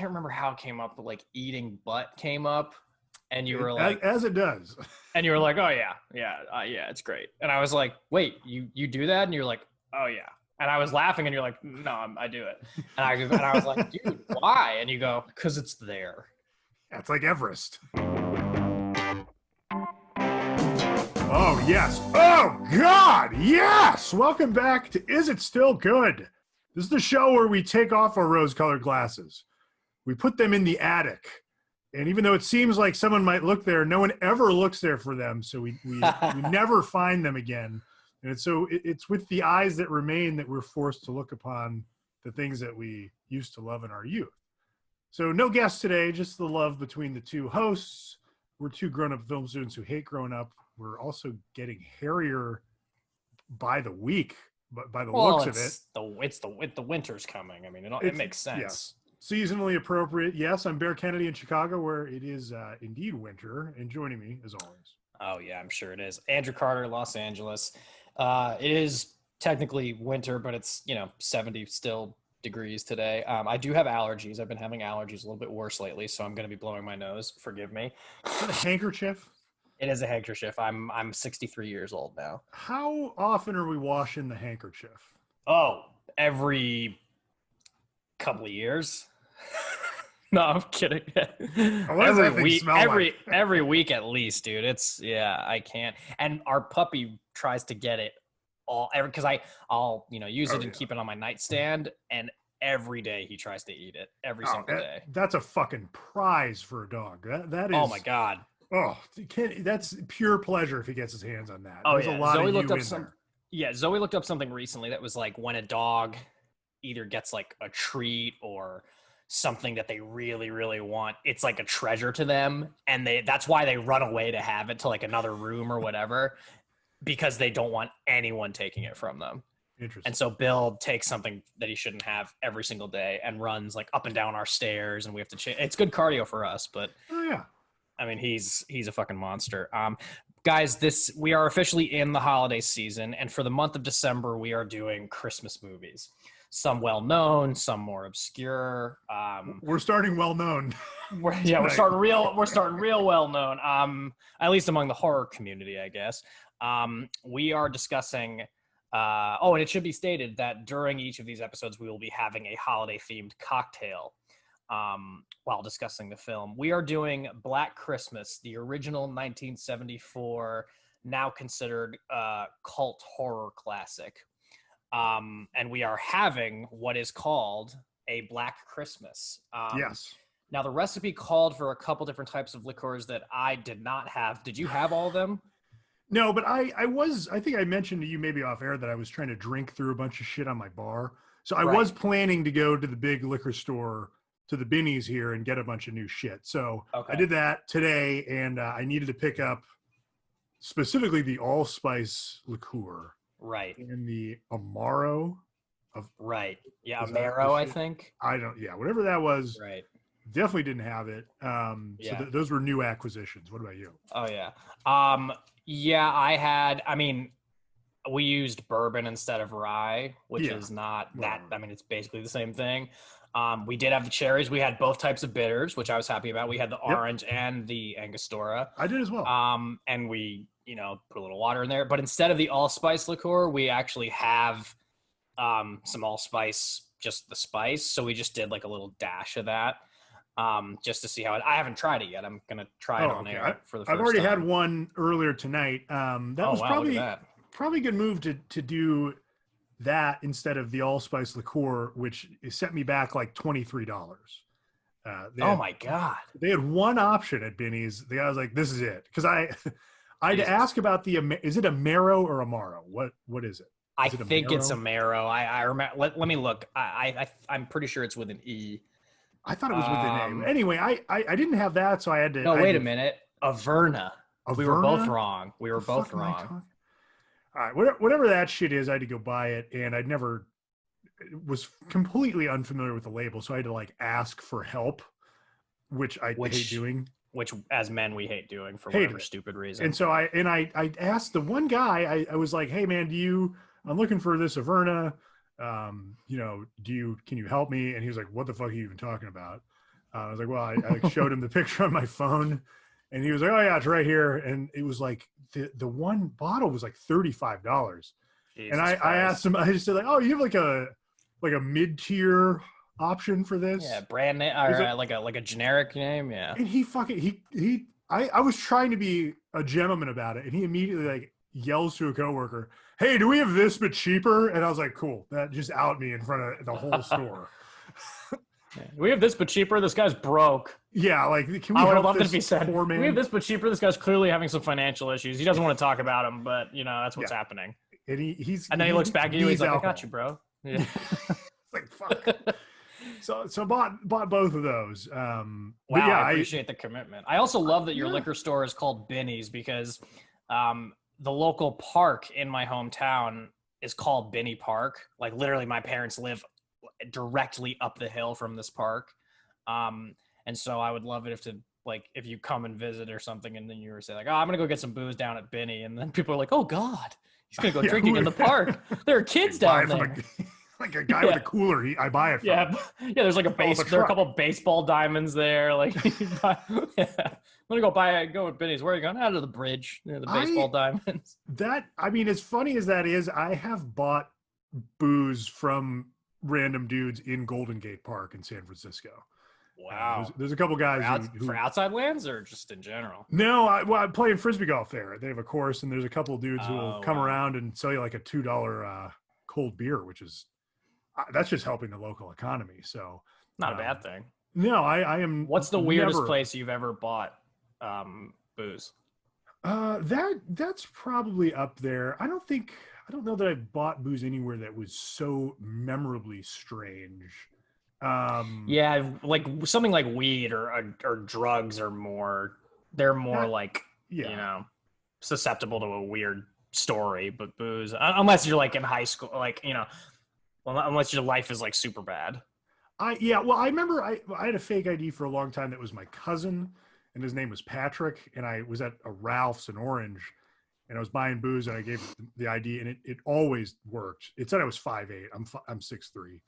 can't remember how it came up, but like eating butt came up, and you were like, as it does. And you were like, oh yeah, it's great. And I was like, wait, you do that? And you're like, oh yeah. And I was laughing, and you're like, no, I do it. And I was like, dude, why? And you go, because it's there. That's like Everest. Oh, yes. Oh, God, yes. Welcome back to Is It Still Good? This is the show where we take off our rose-colored glasses. We put them in the attic. And even though it seems like someone might look there, no one ever looks there for them. So we never find them again. And it's with the eyes that remain that we're forced to look upon the things that we used to love in our youth. So no guests today, just the love between the two hosts. We're two grown-up film students who hate growing up. We're also getting hairier by the week, but by the looks of it. The winter's coming. I mean, it makes sense. Yeah. Seasonally appropriate. Yes, I'm Bear Kennedy in Chicago, where it is indeed winter. And joining me, as always. Oh, yeah, I'm sure it is. Andrew Carter, Los Angeles. It is technically winter, but it's, 70 still degrees today. I do have allergies. I've been having allergies a little bit worse lately, so I'm going to be blowing my nose. Forgive me. Is that a handkerchief? It is a handkerchief. I'm 63 years old now. How often are we washing the handkerchief? Oh, every couple of years. No, I'm kidding. Every week at least, dude. I can't. And our puppy tries to get it because I'll use it and keep it on my nightstand, and every day he tries to eat it every single day. That's a fucking prize for a dog. That is. Oh my God. Oh, that's pure pleasure if he gets his hands on that. Oh, There's a lot Zoe of looked you up in there. Yeah, Zoe looked up something recently that was like when a dog either gets like a treat or something that they really, really want, it's like a treasure to them, and that's why they run away to have it to like another room or whatever, because they don't want anyone taking it from them. Interesting. And so Bill takes something that he shouldn't have every single day and runs like up and down our stairs, and we have to change. It's good cardio for us, but oh yeah. I mean, he's a fucking monster. Guys, we are officially in the holiday season, and for the month of December, we are doing Christmas movies. Some well-known, some more obscure. We're starting well-known. We're starting real well-known. At least among the horror community, I guess. We are discussing. And it should be stated that during each of these episodes, we will be having a holiday-themed cocktail. While discussing the film. We are doing Black Christmas, the original 1974, now considered cult horror classic. And we are having what is called a Black Christmas. Yes. Now, the recipe called for a couple different types of liqueurs that I did not have. Did you have all of them? No, but I think I mentioned to you maybe off air that I was trying to drink through a bunch of shit on my bar. So I was planning to go to the big liquor store, to the Binnies here, and get a bunch of new shit. So I did that today, and I needed to pick up specifically the allspice liqueur. Right. And the Amaro. Right. Yeah, Amaro, I think. Whatever that was. Right. Definitely didn't have it. So those were new acquisitions. What about you? Oh, yeah. We used bourbon instead of rye, which is not that. I mean, it's basically the same thing. We did have the cherries. We had both types of bitters, which I was happy about. We had the orange and the Angostura. I did as well. And we, put a little water in there. But instead of the allspice liqueur, we actually have some allspice, just the spice. So we just did like a little dash of that. Just to see how I haven't tried it yet. I'm gonna try it on air for the first time. I've already had one earlier tonight. Probably a good move to do that instead of the allspice liqueur, which set me back like $23. My God! They had one option at Binny's. The guy was like, "This is it," because I had to ask about is it Amaro or Amaro? What is it? I think it's Amaro. I remember. Let me look. I'm pretty sure it's with an E. I thought it was with an A. Anyway, I didn't have that, so I had to. No, wait a minute. Averna. We were both wrong. All right, whatever that shit is, I had to go buy it, and I was completely unfamiliar with the label, so I had to like ask for help, which I hate doing. Which, as men, we hate doing for whatever stupid reason. And so I asked the one guy. I was like, "Hey, man, I'm looking for this Averna. Can you help me?" And he was like, "What the fuck are you even talking about?" I was like, well, I showed him the picture on my phone, and he was like, oh yeah, it's right here. And it was like the one bottle was like $35. And Jesus I asked Christ. him, I just said like, oh, you have like a mid-tier option for this? Yeah, brand name He's or like, like a generic name. Yeah. and I was trying to be a gentleman about it, and he immediately like yells to a coworker, hey, do we have this but cheaper? And I was like, cool, that just out me in front of the whole store. We have this but cheaper. This guy's broke. Yeah, like, can we I would have help loved it if this he said, poor man? we have this but cheaper. This guy's clearly having some financial issues. He doesn't want to talk about them, but that's what's happening. And and then he looks back at you. He's like, alcohol. I got you, bro. Yeah. It's like, fuck. So bought both of those. Wow, yeah, I appreciate the commitment. I also love that your liquor store is called Binny's because the local park in my hometown is called Binney Park. Like literally my parents live directly up the hill from this park. And so I would love it if you come and visit or something and then you were saying like, oh, I'm going to go get some booze down at Binney. And then people are like, oh God, he's going to go drinking in the park. There are kids down there. Like a guy with a cooler, I buy it from. Yeah, there's like there are a couple of baseball diamonds there. Like, I'm gonna go with Benny's. Where are you going? Out of the bridge, the baseball diamonds. As funny as that is, I have bought booze from random dudes in Golden Gate Park in San Francisco. Wow, there's a couple guys for outside lands or just in general. No, I play in frisbee golf there. They have a course, and there's a couple of dudes who will come around and sell you like a $2 cold beer, which is. That's just helping the local economy. So not a bad thing. No, I am. What's the weirdest place you've ever bought booze? That's probably up there. I don't know that I've bought booze anywhere that was so memorably strange. Yeah, like something like weed or drugs are they're more susceptible to a weird story, but booze, unless you're like in high school, well, unless your life is like super bad. I remember I had a fake ID for a long time that was my cousin, and his name was Patrick, and I was at a Ralph's in Orange, and I was buying booze, and I gave the ID, and it always worked. It said I was 5'8". I'm 6'3",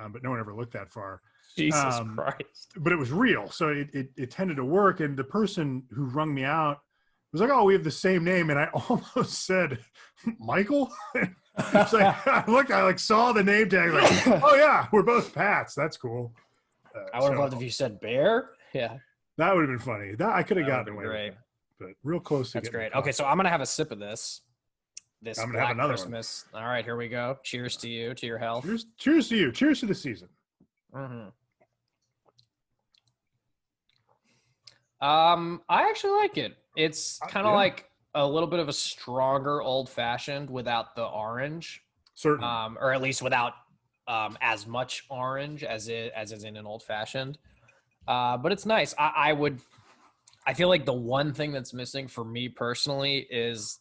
but no one ever looked that far. Jesus Christ! But it was real, so it tended to work. And the person who rung me out was like, "Oh, we have the same name," and I almost said Michael. It's like I saw the name tag, like, oh yeah, we're both Pats. That's cool. I would have loved if you said Bear. Yeah, that would have been funny. That I could have gotten away great. with that, but real close to. That's great. Okay, so I'm gonna have a sip of this. I'm gonna have another Christmas. One. All right, here we go. Cheers to you, to your health. Cheers to you. Cheers to the season. Mm-hmm. I actually like it. It's kind of like a little bit of a stronger old fashioned without the orange. Certainly. Or at least without as much orange as is in an old fashioned. But it's nice. I feel like the one thing that's missing for me personally is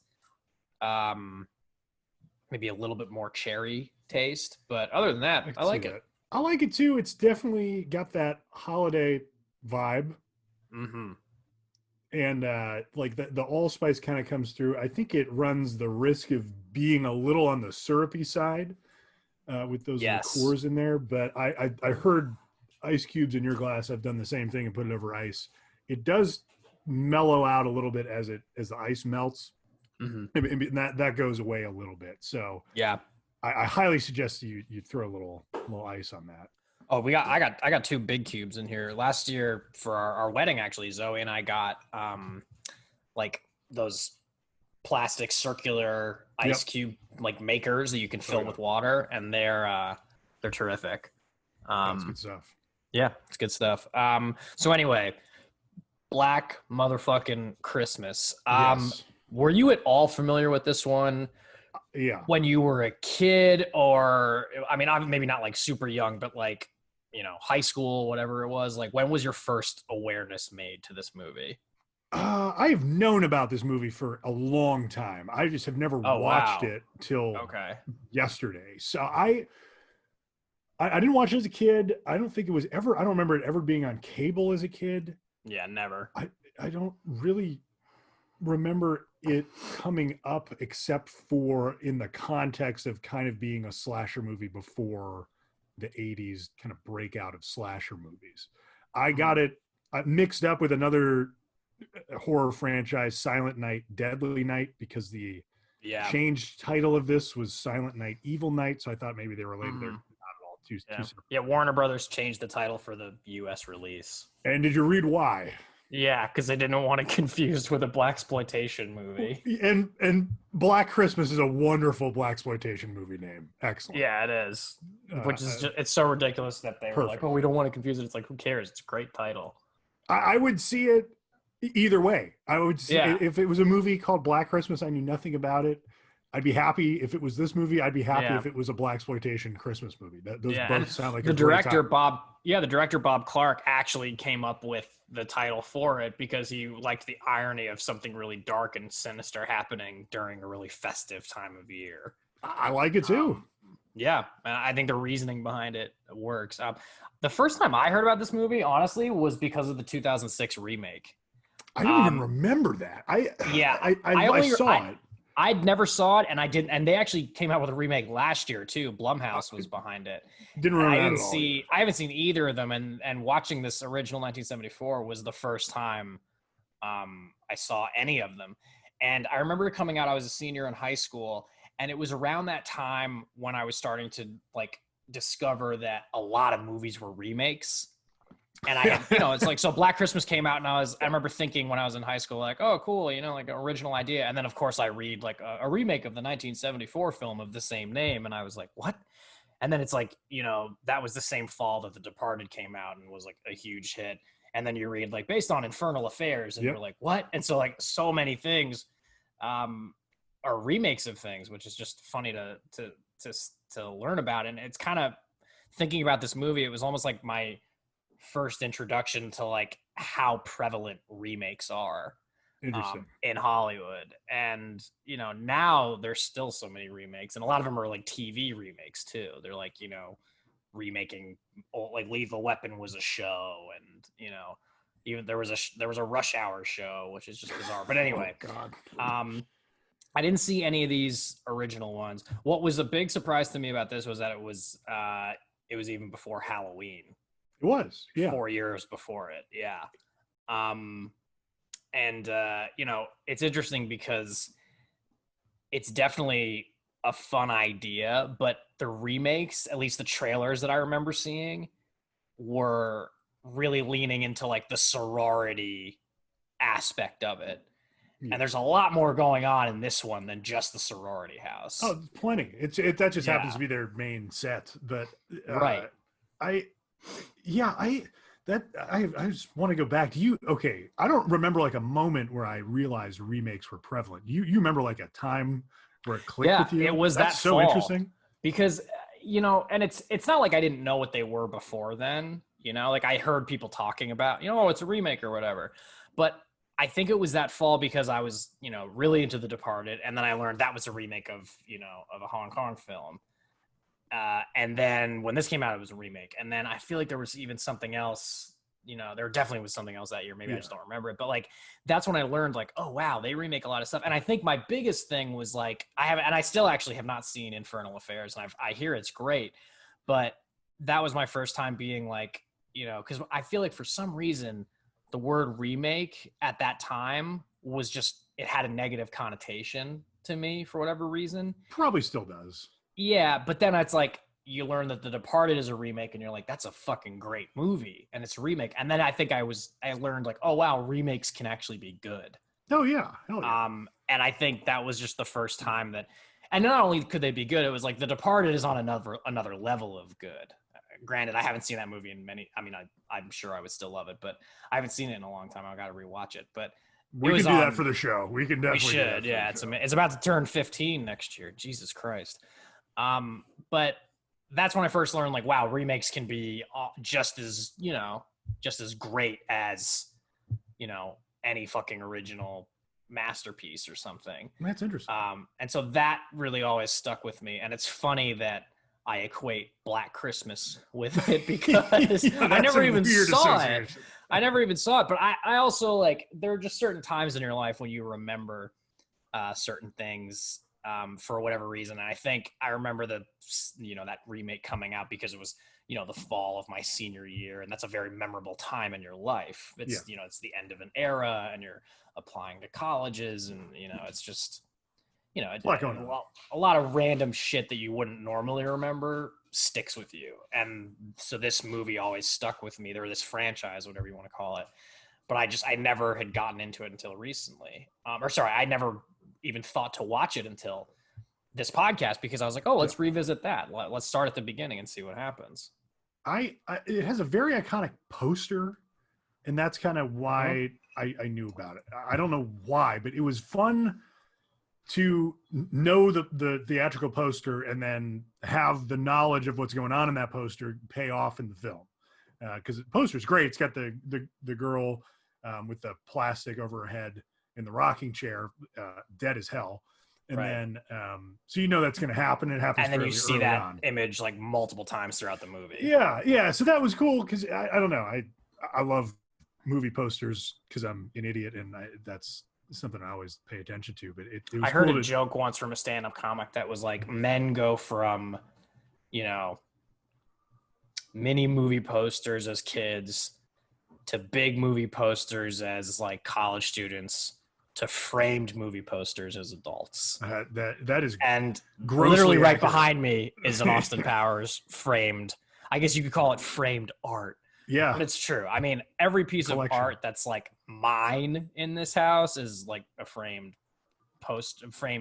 maybe a little bit more cherry taste. But other than that, I like it. I like it too. It's definitely got that holiday vibe. Mm-hmm. And like the allspice kind of comes through. I think it runs the risk of being a little on the syrupy side with those liqueurs in there. But I heard ice cubes in your glass. I've done the same thing and put it over ice. It does mellow out a little bit as the ice melts. Mm-hmm. And that goes away a little bit. So yeah, I highly suggest you throw a little ice on that. Oh, I got 2 big cubes in here. Last year for our wedding, actually, Zoe and I got like those plastic circular ice cube like makers that you can fill with water, and they're terrific. That's good stuff. Yeah, it's good stuff. So anyway, Black motherfucking Christmas. Yes. Were you at all familiar with this one? Yeah. When you were a kid, or I mean, maybe not like super young, but like, high school, whatever it was, like when was your first awareness made to this movie? I've known about this movie for a long time. I just have never watched it till yesterday. So I didn't watch it as a kid. I don't remember it ever being on cable as a kid. Yeah, never. I don't really remember it coming up except for in the context of kind of being a slasher movie before the 80s kind of breakout of slasher movies. I got it mixed up with another horror franchise, Silent Night, Deadly Night, because the changed title of this was Silent Night, Evil Night. So I thought maybe they were related. They're not at all too separate. Yeah, Warner Brothers changed the title for the U.S. release. And did you read why? Yeah, because they didn't want it confused with a blaxploitation movie. And Black Christmas is a wonderful blaxploitation movie name. Excellent. Yeah, it is. Which is just, it's so ridiculous that they were like, oh, we don't want to confuse it. It's like, who cares? It's a great title. I would see it either way. I would see if it was a movie called Black Christmas, I knew nothing about it. I'd be happy if it was this movie. I'd be happy if it was a blaxploitation Christmas movie. Those both sound like the director Bob Clark actually came up with the title for it because he liked the irony of something really dark and sinister happening during a really festive time of year. I like it too. Yeah, I think the reasoning behind it works. The first time I heard about this movie, honestly, was because of the 2006 remake. I don't even remember that. I saw it. I never saw it, and I didn't. And they actually came out with a remake last year too. Blumhouse was behind it. Didn't remember that at all. I haven't seen either of them, and watching this original 1974 was the first time I saw any of them. And I remember it coming out. I was a senior in high school, and it was around that time when I was starting to like discover that a lot of movies were remakes. And I, it's like, so Black Christmas came out and I remember thinking when I was in high school, like, oh, cool, like an original idea. And then of course I read like a remake of the 1974 film of the same name. And I was like, what? And then it's like, that was the same fall that The Departed came out and was like a huge hit. And then you read like based on Infernal Affairs and you're like, what? And so like so many things are remakes of things, which is just funny to learn about. And it's kind of thinking about this movie. It was almost like my first introduction to like how prevalent remakes are in Hollywood. And now there's still so many remakes, and a lot of them are like TV remakes too. They're like remaking, like Lethal Weapon was a show, and even there was a Rush Hour show, which is just bizarre. But anyway, I didn't see any of these original ones. What was a big surprise to me about this was that it was even before Halloween. It was, 4 years before it, it's interesting because it's definitely a fun idea, but the remakes, at least the trailers that I remember seeing, were really leaning into like the sorority aspect of it. And there's a lot more going on in this one than just the sorority house. Oh, plenty. That just happens to be their main set, but right. I just want to go back to you. Okay. I don't remember like a moment where I realized remakes were prevalent. You remember like a time where it clicked with you? It was That's so interesting because, and it's not like I didn't know what they were before then, like I heard people talking about, oh, it's a remake or whatever. But I think it was that fall because I was, really into The Departed. And then I learned that was a remake of a Hong Kong film. And then when this came out, it was a remake. And then I feel like there was even something else, there definitely was something else that year. Maybe I just don't remember it. But like, that's when I learned like, oh, wow, they remake a lot of stuff. And I think my biggest thing was like, I still actually have not seen Infernal Affairs. And I hear it's great. But that was my first time being like, because I feel like for some reason, the word remake at that time was just, it had a negative connotation to me for whatever reason. Probably still does. Yeah, but then it's like you learn that The Departed is a remake and you're like, that's a fucking great movie and it's a remake. And then I think I learned like, oh wow, remakes can actually be good. Oh yeah. Hell yeah. And I think that was just the first time that, and not only could they be good, it was like The Departed is on another level of good. Granted, I haven't seen that movie in I'm sure I would still love it, but I haven't seen it in a long time. I've got to rewatch it. But we can do that for the show. We can definitely. We should. Yeah, it's about to turn 15 next year. Jesus Christ. But that's when I first learned like, wow, remakes can be just as great as, any fucking original masterpiece or something. That's interesting. And so that really always stuck with me. And it's funny that I equate Black Christmas with it because I never even saw it. I never even saw it. But I also like, there are just certain times in your life when you remember certain things for whatever reason. And I think I remember that remake coming out because it was the fall of my senior year, and that's a very memorable time in your life. It's it's the end of an era, and you're applying to colleges, and it's just a lot of random shit that you wouldn't normally remember sticks with you. And so this movie always stuck with me, or this franchise, whatever you want to call it. But I never had gotten into it until recently. I never even thought to watch it until this podcast, because I was like, oh, let's revisit that. Let's start at the beginning and see what happens. It has a very iconic poster, and that's kind of why I knew about it. I don't know why, but it was fun to know the theatrical poster and then have the knowledge of what's going on in that poster pay off in the film. Because the poster's great. It's got the girl with the plastic over her head in the rocking chair, dead as hell. And then, so that's going to happen. It happens, and then you see that image like multiple times throughout the movie. Yeah. So that was cool because I don't know. I love movie posters because I'm an idiot, and that's something I always pay attention to. But it was I heard a joke once from a stand-up comic that was like, men go from, mini movie posters as kids to big movie posters as like college students to framed movie posters as adults. That is, and literally right behind me is an Austin Powers framed. I guess you could call it framed art. Yeah, but it's true. I mean, every piece of art that's like mine in this house is like a framed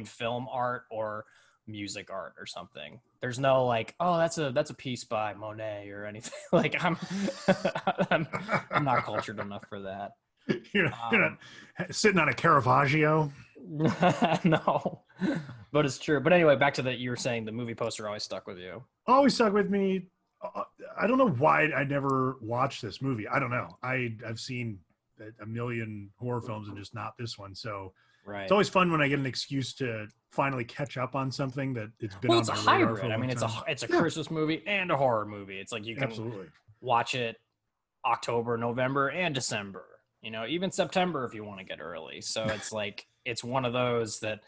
film art or music art or something. There's no like, oh, that's a piece by Monet or anything. Like I'm not cultured enough for that. You're not sitting on a Caravaggio. No, but it's true. But anyway, back to you were saying the movie poster always stuck with you. Always stuck with me. I don't know why I never watched this movie. I don't know. I've seen a million horror films and just not this one. So it's always fun when I get an excuse to finally catch up on something that it's been on it's my a radar hybrid. for a long it's time. a Christmas movie and a horror movie. It's like you can watch it October, November, and December. Even September if you want to get early. So it's like it's one of those that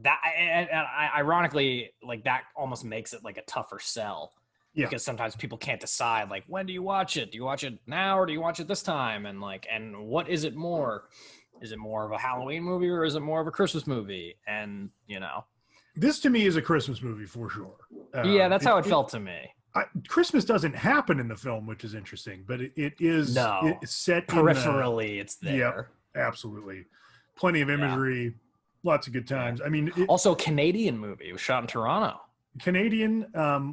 that and ironically, like that almost makes it like a tougher sell. Because sometimes people can't decide, like, when do you watch it? Do you watch it now or do you watch it this time? And what is it more? Is it more of a Halloween movie or is it more of a Christmas movie? And this to me is a Christmas movie for sure. That's how it felt to me. Christmas doesn't happen in the film, which is interesting, but it is it's set peripherally. It's there. Yeah, absolutely. Plenty of imagery, lots of good times. I mean, also Canadian movie. It was shot in Toronto. Canadian,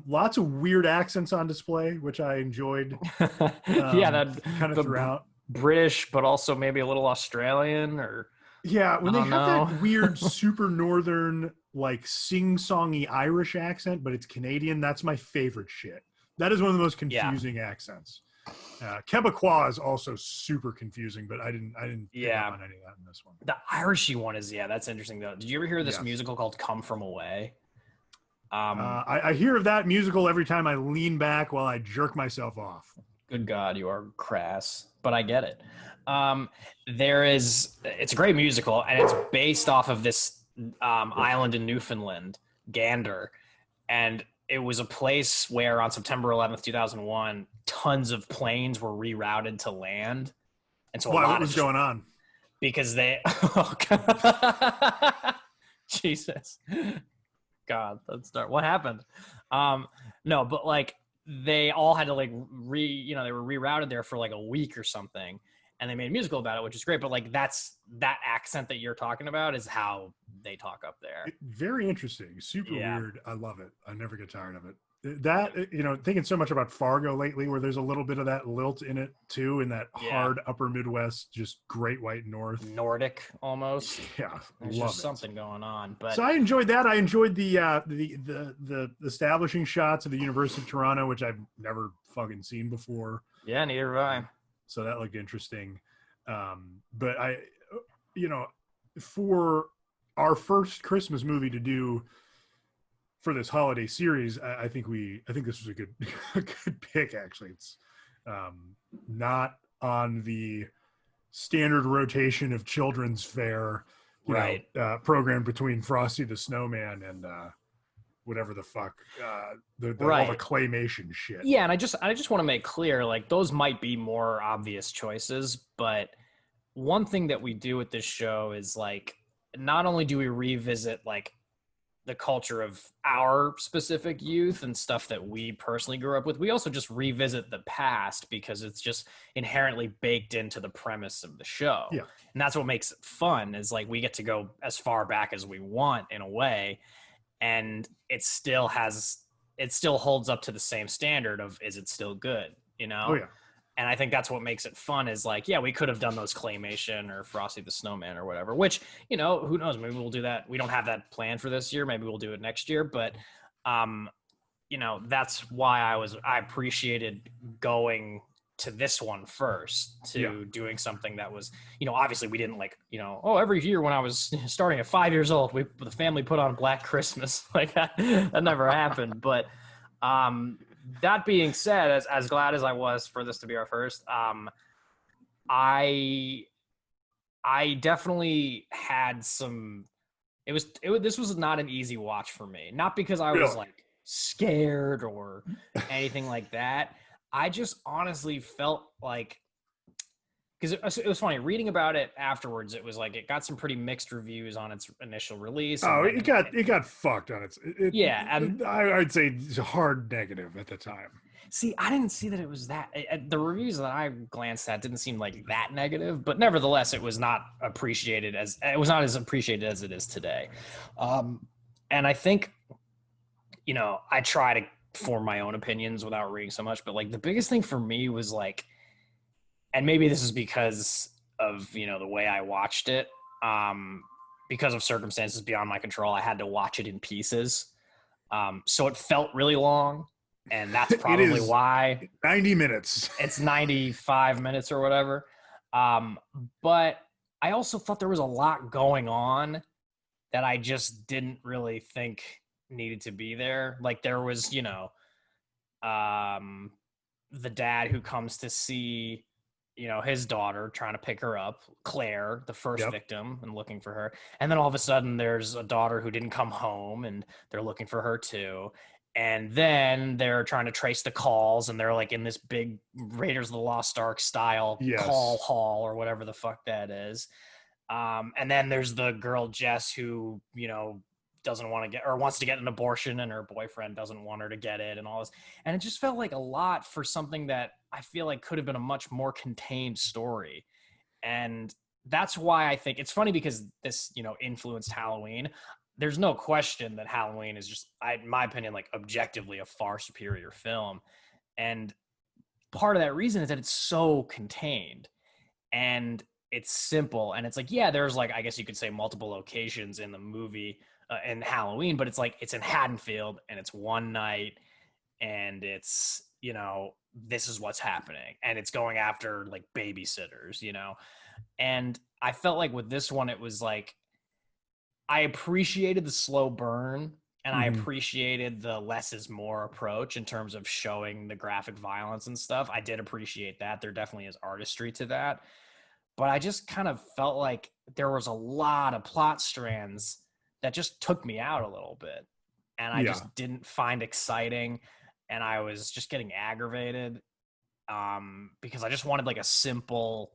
lots of weird accents on display, which I enjoyed. That kind of throughout. British, but also maybe a little Australian or. Yeah, when they have that weird super northern, like sing-songy Irish accent, but it's Canadian, that's my favorite shit. That is one of the most confusing accents. Quebecois is also super confusing, but I didn't pick up on any of that in this one. The Irishy one is, that's interesting though. Did you ever hear this musical called Come From Away? I hear of that musical every time I lean back while I jerk myself off. Good God, you are crass, but I get it. It's a great musical, and it's based off of this island in Newfoundland, Gander, and it was a place where on September 11th, 2001, tons of planes were rerouted to land. And so what was going on? Because they Jesus. God, let's start. What happened? No, but like they all had to like they were rerouted there for like a week or something, and they made a musical about it, which is great. But like that accent that you're talking about is how they talk up there. Very interesting, super weird. I love it. I never get tired of it. That thinking so much about Fargo lately, where there's a little bit of that lilt in it too, in that hard upper Midwest, just Great White North, Nordic almost. Yeah, there's just something going on. But so I enjoyed that. I enjoyed the establishing shots of the University of Toronto, which I've never fucking seen before. Yeah, neither have I. So that looked interesting. But I, for our first Christmas movie to do for this holiday series, I think this was a good pick. Actually, it's not on the standard rotation of children's fare, program between Frosty the Snowman whatever the fuck, all the Right. claymation shit. Yeah, and I just want to make clear, like, those might be more obvious choices, but one thing that we do with this show is, like, not only do we revisit, like, the culture of our specific youth and stuff that we personally grew up with, we also just revisit the past because it's just inherently baked into the premise of the show. Yeah. And that's what makes it fun, is like we get to go as far back as we want in a way, and it still holds up to the same standard of, is it still good, you know? Oh yeah. And I think that's what makes it fun, is like, yeah, we could have done those claymation or Frosty the Snowman or whatever, which, you know, who knows, maybe we'll do that. We don't have that planned for this year. Maybe we'll do it next year. But, you know, that's why I appreciated going to this one first, to doing something that was, you know, obviously we didn't like, you know, oh, every year when I was starting at 5 years old, the family put on Black Christmas. Like that never happened. But, that being said, as glad as I was for this to be our first, I definitely had some. This was not an easy watch for me. Not because I was like scared or anything like that. I just honestly felt like, because it was funny reading about it afterwards. It was like it got some pretty mixed reviews on its initial release. Oh, it got fucked on its. And I'd say it's a hard negative at the time. See, I didn't see that it was that. The reviews that I glanced at didn't seem like that negative, but nevertheless, it was not as appreciated as it is today. And I think, you know, I try to form my own opinions without reading so much, but like the biggest thing for me was like, and maybe this is because of, you know, the way I watched it, because of circumstances beyond my control, I had to watch it in pieces. So it felt really long, and that's probably why 90 minutes. It's 95 minutes or whatever. But I also thought there was a lot going on that I just didn't really think needed to be there. Like there was, you know, the dad who comes to see, you know, his daughter, trying to pick her up, Claire, the first victim, and looking for her. And then all of a sudden there's a daughter who didn't come home, and they're looking for her too. And then they're trying to trace the calls, and they're like in this big Raiders of the Lost Ark style call hall or whatever the fuck that is. And then there's the girl Jess who, you know, doesn't want to get, or wants to get an abortion, and her boyfriend doesn't want her to get it, and all this. And it just felt like a lot for something that I feel like could have been a much more contained story. And that's why I think it's funny, because this, you know, influenced Halloween. There's no question that Halloween is just, in my opinion, like objectively a far superior film. And part of that reason is that it's so contained and it's simple. And it's like, yeah, there's like, I guess you could say multiple locations in the movie, in Halloween, but it's like, it's in Haddonfield, and it's one night, and it's, you know, this is what's happening, and it's going after like babysitters, you know. And I felt like with this one, it was like, I appreciated the slow burn, and I appreciated the less is more approach in terms of showing the graphic violence and stuff. I did appreciate that. There definitely is artistry to that. But I just kind of felt like there was a lot of plot strands that just took me out a little bit. And I just didn't find exciting. And I was just getting aggravated, because I just wanted like a simple,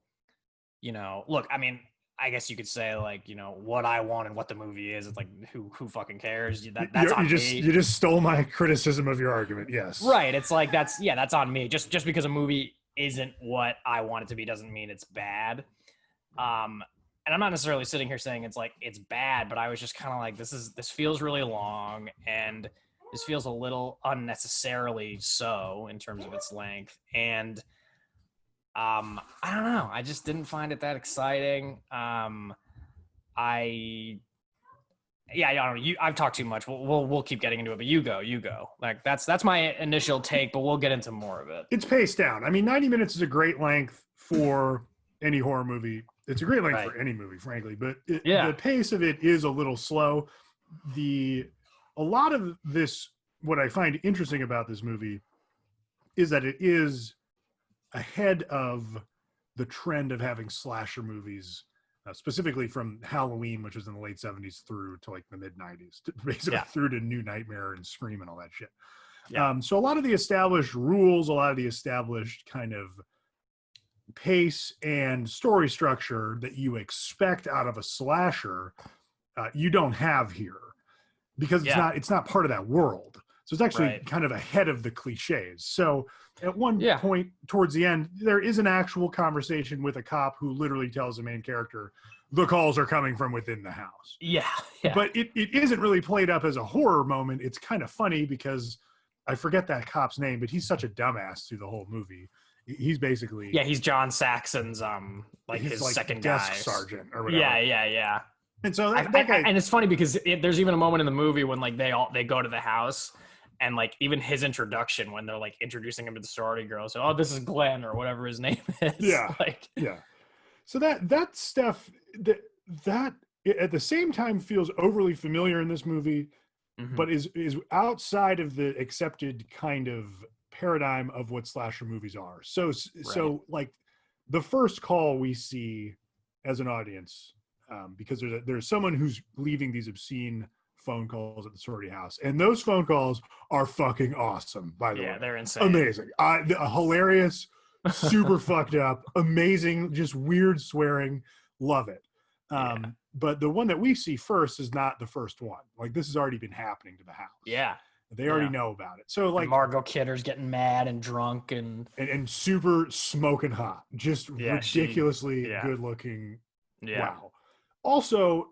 you know, look, I mean, I guess you could say like, you know, what I want and what the movie is. It's like, who fucking cares? That's on me. You just stole my criticism of your argument. Yes. Right. It's like, that's on me. Just because a movie isn't what I want it to be doesn't mean it's bad. And I'm not necessarily sitting here saying it's like it's bad, but I was just kind of like, this feels really long, and this feels a little unnecessarily so in terms of its length. And I don't know, I just didn't find it that exciting. I don't know. I've talked too much. We'll keep getting into it, but you go. Like that's my initial take, but we'll get into more of it. It's paced down. I mean, 90 minutes is a great length for any horror movie. It's a great length for any movie, frankly, but the pace of it is a little slow. A lot of this, what I find interesting about this movie is that it is ahead of the trend of having slasher movies specifically from Halloween, which was in the late 70s through to like the mid 90s, basically Yeah. through to New Nightmare and Scream and all that shit. Yeah. So a lot of the established rules, a lot of the established kind of pace and story structure that you expect out of a slasher, you don't have here because it's not part of that world. So it's actually kind of ahead of the cliches. So at one point towards the end, there is an actual conversation with a cop who literally tells the main character, the calls are coming from within the house. Yeah. But it isn't really played up as a horror moment. It's kind of funny because I forget that cop's name, but he's such a dumbass through the whole movie. He's basically he's John Saxon's his like second desk guy, sergeant or whatever. Yeah. And so that guy, and it's funny because there's even a moment in the movie when like they go to the house, and like even his introduction when they're like introducing him to the sorority girls. So, this is Glenn or whatever his name is. Yeah, So that stuff that at the same time feels overly familiar in this movie, but is outside of the accepted kind of paradigm of what slasher movies are. So like the first call we see as an audience, because there's someone who's leaving these obscene phone calls at the sorority house, and those phone calls are fucking awesome, by the way. They're insane. Amazing. Hilarious, super fucked up, amazing, just weird swearing. Love it. But the one that we see first is not the first one. Like, this has already been happening to the house. Yeah. They already know about it. So like, and Margot Kidder's getting mad and drunk and super smoking hot, just ridiculously good looking. Yeah. Wow. Also,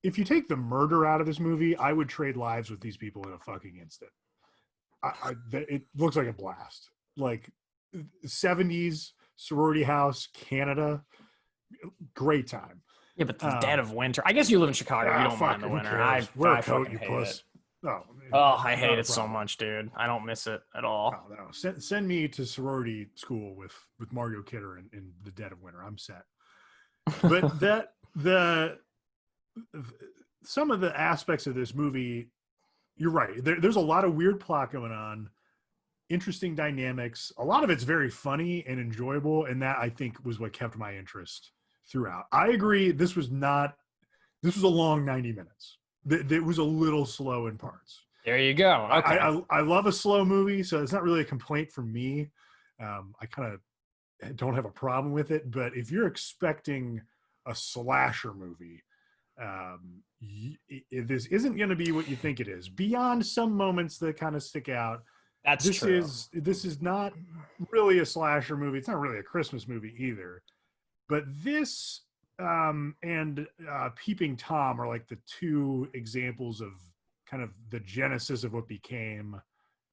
if you take the murder out of this movie, I would trade lives with these people in a fucking instant. It looks like a blast. Like 70s sorority house, Canada, great time. Yeah, but the dead of winter. I guess you live in Chicago. You don't mind the winter. I fucking hate it. I hate it so much, dude. I don't miss it at all. Oh, no. Send me to sorority school with Margot Kidder in the dead of winter. I'm set. But some of the aspects of this movie, you're right. There's a lot of weird plot going on, interesting dynamics. A lot of it's very funny and enjoyable, and that I think was what kept my interest throughout. I agree. This was a long 90 minutes. It was a little slow in parts. There you go. Okay. I love a slow movie, so it's not really a complaint from me. I kind of don't have a problem with it, but if you're expecting a slasher movie, this isn't going to be what you think it is. Beyond some moments that kind of stick out, this is not really a slasher movie. It's not really a Christmas movie either. But this and Peeping Tom are like the two examples of kind of the genesis of what became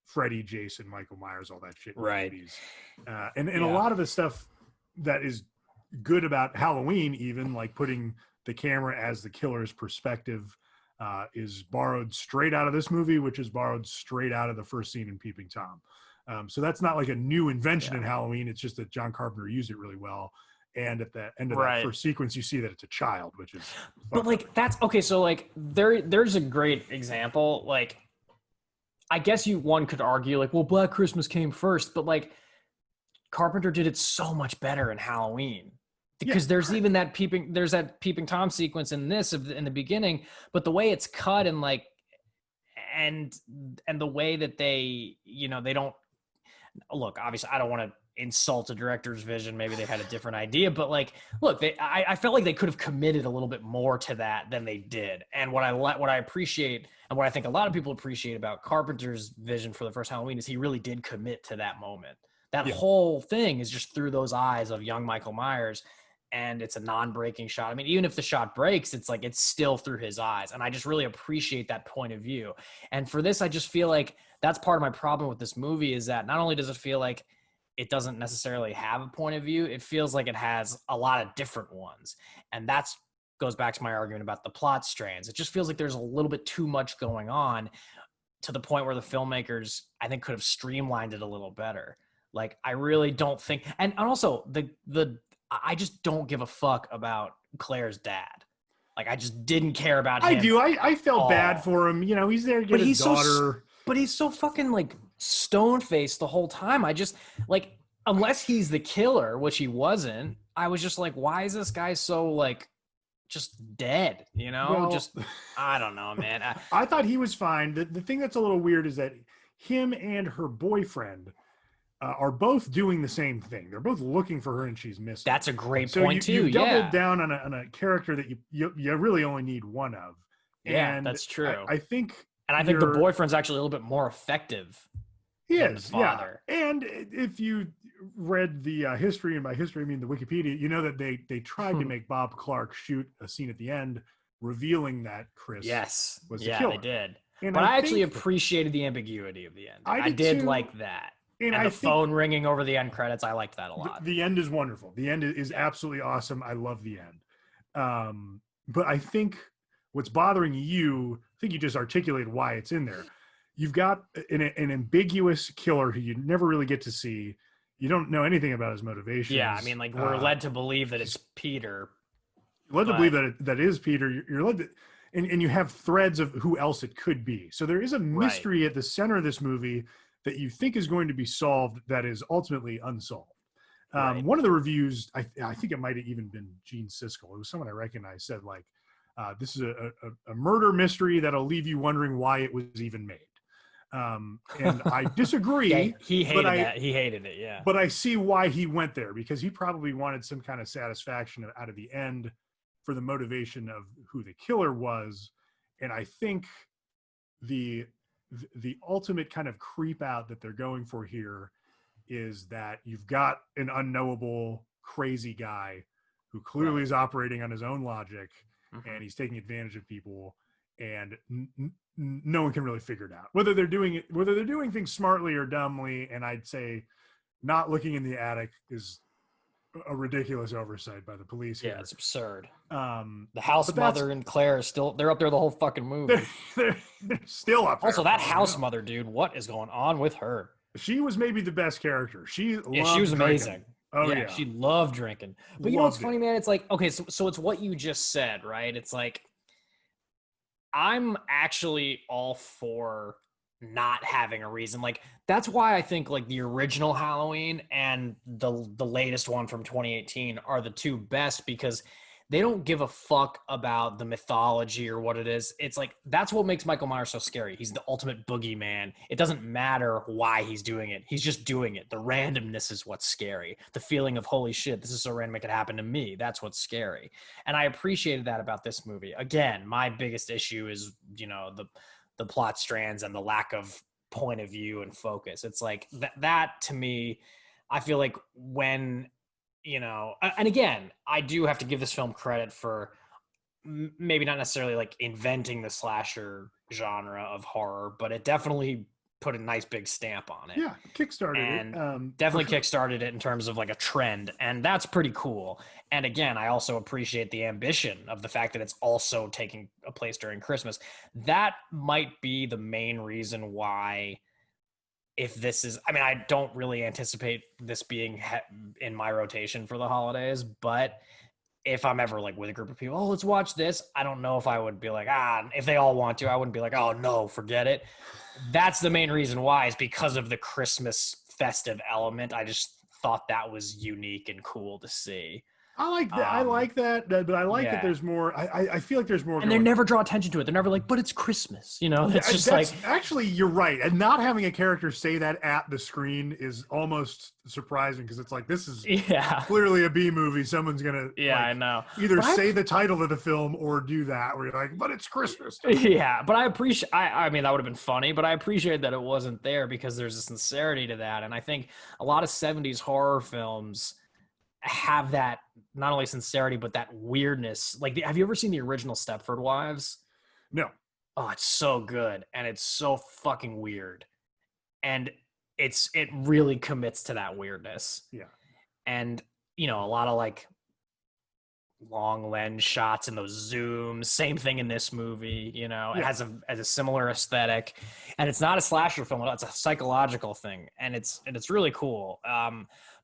Freddy, Jason, Michael Myers, all that shit. Right. And a lot of the stuff that is good about Halloween, even like putting the camera as the killer's perspective, is borrowed straight out of this movie, which is borrowed straight out of the first scene in Peeping Tom. So that's not like a new invention in Halloween. It's just that John Carpenter used it really well. And at the end of that first sequence, you see that it's a child, which is. But like that's okay. So like there's a great example. Like, I guess one could argue like, well, Black Christmas came first, but like Carpenter did it so much better in Halloween because there's that Peeping Tom sequence in the beginning, but the way it's cut and like and the way that they they don't look. Obviously, I don't want to insult a director's vision. Maybe they had a different idea, but like, look, I felt like they could have committed a little bit more to that than they did. And what I appreciate and what I think a lot of people appreciate about Carpenter's vision for the first Halloween is he really did commit to that moment. That whole thing is just through those eyes of young Michael Myers, and it's a non-breaking shot. I mean, even if the shot breaks, it's like it's still through his eyes, and I just really appreciate that point of view. And for this, I just feel like that's part of my problem with this movie is that not only does it feel like it doesn't necessarily have a point of view, it feels like it has a lot of different ones. And that goes back to my argument about the plot strands. It just feels like there's a little bit too much going on to the point where the filmmakers, I think, could have streamlined it a little better. Like, I really don't think, and also I just don't give a fuck about Claire's dad. Like, I just didn't care about him. I do. I felt bad for him. He's there to get his daughter. But he's so fucking like stone-faced the whole time. I just like, unless he's the killer, which he wasn't, I was just like, why is this guy so like just dead, you know? Well, Just, I don't know, man. I thought he was fine. The thing that's a little weird is that him and her boyfriend are both doing the same thing. They're both looking for her and she's missing. That's a great So point too. you doubled Yeah. down on a character that you really only need one of. Yeah, And that's true. I think And I think the boyfriend's actually a little bit more effective than the father. Yeah. And if you read the history, and by history I mean the Wikipedia, you know that they tried to make Bob Clark shoot a scene at the end revealing that Chris was the killer. They did. And but I actually appreciated the ambiguity of the end. I did like that. And the phone ringing over the end credits, I liked that a lot. The end is wonderful. The end is absolutely awesome. I love the end. But I think what's bothering you, I think you just articulated why it's in there. You've got an ambiguous killer who you never really get to see. You don't know anything about his motivations. Yeah, I mean, like, we're led to believe that it's Peter. Led to believe that that is Peter. You're led to, and you have threads of who else it could be. So there is a mystery at the center of this movie that you think is going to be solved that is ultimately unsolved. One of the reviews, I think it might have even been Gene Siskel. It was someone I recognized, said like, this is a murder mystery that'll leave you wondering why it was even made. And I disagree. Yeah, he hated that. He hated it. Yeah. But I see why he went there, because he probably wanted some kind of satisfaction out of the end for the motivation of who the killer was. And I think the ultimate kind of creep out that they're going for here is that you've got an unknowable, crazy guy who clearly is operating on his own logic, and he's taking advantage of people, and no one can really figure it out whether they're doing things smartly or dumbly. And I'd say not looking in the attic is a ridiculous oversight by the police here. Yeah, it's absurd. The house mother and Claire are they're up there the whole fucking movie. They're still up there. Also, that house mother, dude, what is going on with her? She was maybe the best character. She was amazing. Oh yeah, she loved drinking. But you know what's funny, man? It's like, okay, so it's what you just said, right? It's like, I'm actually all for not having a reason. Like, that's why I think like the original Halloween and the latest one from 2018 are the two best, because they don't give a fuck about the mythology or what it is. It's like, that's what makes Michael Myers so scary. He's the ultimate boogeyman. It doesn't matter why he's doing it. He's just doing it. The randomness is what's scary. The feeling of, holy shit, this is so random it could happen to me. That's what's scary. And I appreciated that about this movie. Again, my biggest issue is, you know, the plot strands and the lack of point of view and focus. It's like that to me, I feel like when, you know, and again, I do have to give this film credit for maybe not necessarily like inventing the slasher genre of horror, but it definitely put a nice big stamp on it. Yeah, kickstarted and it. Definitely kickstarted it in terms of like a trend, and that's pretty cool. And again, I also appreciate the ambition of the fact that it's also taking a place during Christmas. That might be the main reason why, if this is, I mean, I don't really anticipate this being in my rotation for the holidays, but if I'm ever like with a group of people, oh, let's watch this, I don't know if I would be like, if they all want to, I wouldn't be like, oh no, forget it. That's the main reason why, is because of the Christmas festive element. I just thought that was unique and cool to see. I like that. I like that, but I like that there's more. I feel like there's more. And they never draw attention to it. They're never like, but it's Christmas. You know, it's just like. Actually, you're right. And not having a character say that at the screen is almost surprising, because it's like, this is clearly a B movie. Someone's going to I know. Either say the title of the film or do that, where you're like, but it's Christmas. Yeah, but I appreciate, I mean, that would have been funny, but I appreciate that it wasn't there, because there's a sincerity to that. And I think a lot of 70s horror films have that, not only sincerity, but that weirdness. Like, have you ever seen the original Stepford Wives? No. Oh, it's so good, and it's so fucking weird, and it really commits to that weirdness. Yeah. And you know, a lot of like long lens shots and those zooms. Same thing in this movie. You know, it has a similar aesthetic, and it's not a slasher film. It's a psychological thing, and it's really cool.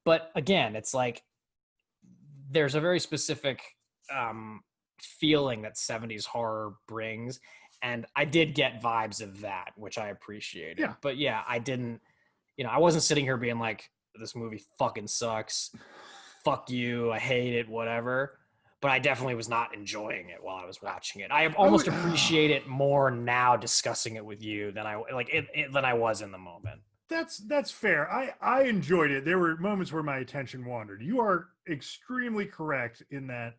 But again, it's like, there's a very specific feeling that 70s horror brings, and I did get vibes of that, which I appreciated. Yeah. But yeah, I didn't, you know, I wasn't sitting here being like, this movie fucking sucks, fuck you, I hate it, whatever. but I definitely was not enjoying it while I was watching it. I almost appreciate it more now discussing it with you than I was in the moment. That's fair. I enjoyed it. There were moments where my attention wandered. You are extremely correct in that